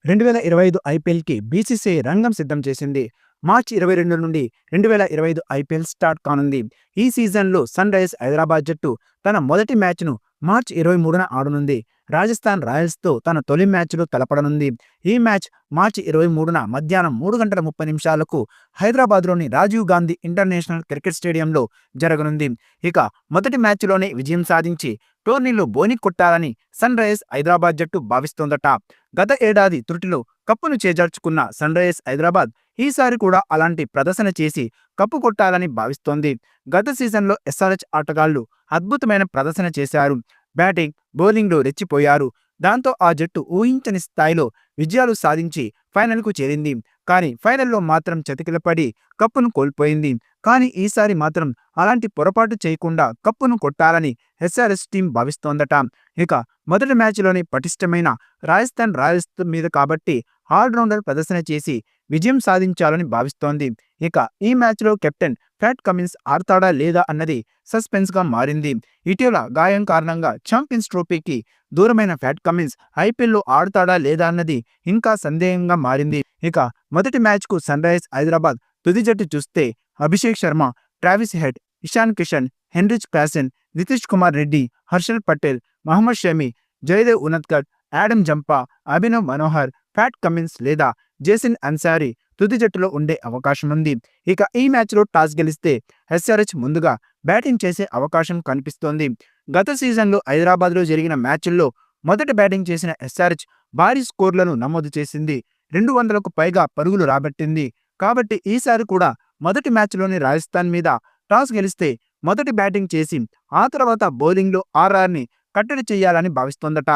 2025 ఐపీఎల్‌కి BCCI రంగం సిద్ధం చేసింది. మార్చి 22 నుండి 2025 ఐపీఎల్ స్టార్ట్ కానుంది. ఈ సీజన్‌లో సన్‌రైజర్స్ హైదరాబాద్ జట్టు తన మొదటి మ్యాచ్‌ను మార్చి 23న ఆడనుంది. రాజస్థాన్ రాయల్స్‌తో తన తొలి మ్యాచ్‌లో తలపడనుంది. ఈ మ్యాచ్ మార్చి 23న మధ్యాహ్నం 3:30 హైదరాబాద్‌లోని రాజీవ్ గాంధీ ఇంటర్నేషనల్ క్రికెట్ స్టేడియంలో జరగనుంది. ఇక మొదటి మ్యాచ్‌లోనే విజయం సాధించి టోర్నీలో బోని కొట్టాలని సన్‌రైజర్స్ హైదరాబాద్ జట్టు భావిస్తోందట. గత ఏడాది త్రుటిలో కప్పును చేజార్చుకున్న సన్‌రైజర్స్ హైదరాబాద్ ఈసారి కూడా అలాంటి ప్రదర్శన చేసి కప్పు కొట్టాలని భావిస్తోంది. గత సీజన్లో ఎస్ఆర్హెచ్ ఆటగాళ్లు అద్భుతమైన ప్రదర్శన చేశారు. బ్యాటింగ్, బౌలింగ్లో రెచ్చిపోయారు. దాంతో ఆ జట్టు ఊహించని స్థాయిలో విజయాలు సాధించి ఫైనల్కు చేరింది. కానీ ఫైనల్లో మాత్రం చతికిలపడి కప్పును కోల్పోయింది. కానీ ఈసారి మాత్రం అలాంటి పొరపాటు చేయకుండా కప్పును కొట్టాలని ఎస్ఆర్హెచ్ టీం భావిస్తోందట. ఇక మొదటి మ్యాచ్లోనే పటిష్టమైన రాజస్థాన్ రాయల్స్ మీద కాబట్టి ఆల్రౌండర్ ప్రదర్శన చేసి విజయం సాధించాలని భావిస్తోంది. ఇక ఈ మ్యాచ్లో కెప్టెన్ ప్యాట్ కమిన్స్ ఆడతాడా లేదా అన్నది సస్పెన్స్గా మారింది. ఇటీవల గాయం కారణంగా ఛాంపియన్స్ ట్రోఫీకి దూరమైన ప్యాట్ కమిన్స్ ఐపీఎల్లో ఆడతాడా లేదా అన్నది ఇంకా సందేహంగా మారింది. ఇక మొదటి మ్యాచ్కు సన్‌రైజర్స్ హైదరాబాద్ తుది జట్టు చూస్తే Abhishek Sharma, Travis Head, Ishan Kishan, Heinrich Klaasen, Nitish Kumar Reddy, Harshal Patel, Mohammed Shami, Jaydev Unadkat, Adam Zampa, Abhinav Manohar, Pat Cummins లేదా జేసిన్ అన్సారీ తుది జట్టులో ఉండే అవకాశముంది. ఇక ఈ మ్యాచ్లో టాస్ గెలిస్తే ఎస్ఆర్హెచ్ ముందుగా బ్యాటింగ్ చేసే అవకాశం కనిపిస్తోంది. గత సీజన్లో హైదరాబాద్లో జరిగిన మ్యాచ్ల్లో మొదట బ్యాటింగ్ చేసిన ఎస్ఆర్హెచ్ భారీ స్కోర్లను నమోదు చేసింది. 200కు పైగా పరుగులు రాబట్టింది. కాబట్టి ఈసారి కూడా మొదటి మ్యాచ్లోని రాజస్థాన్ మీద టాస్ గెలిస్తే మొదటి బ్యాటింగ్ చేసి ఆ తర్వాత బౌలింగ్లో ఆర్ఆర్ని కట్టడి చేయాలని భావిస్తోందట.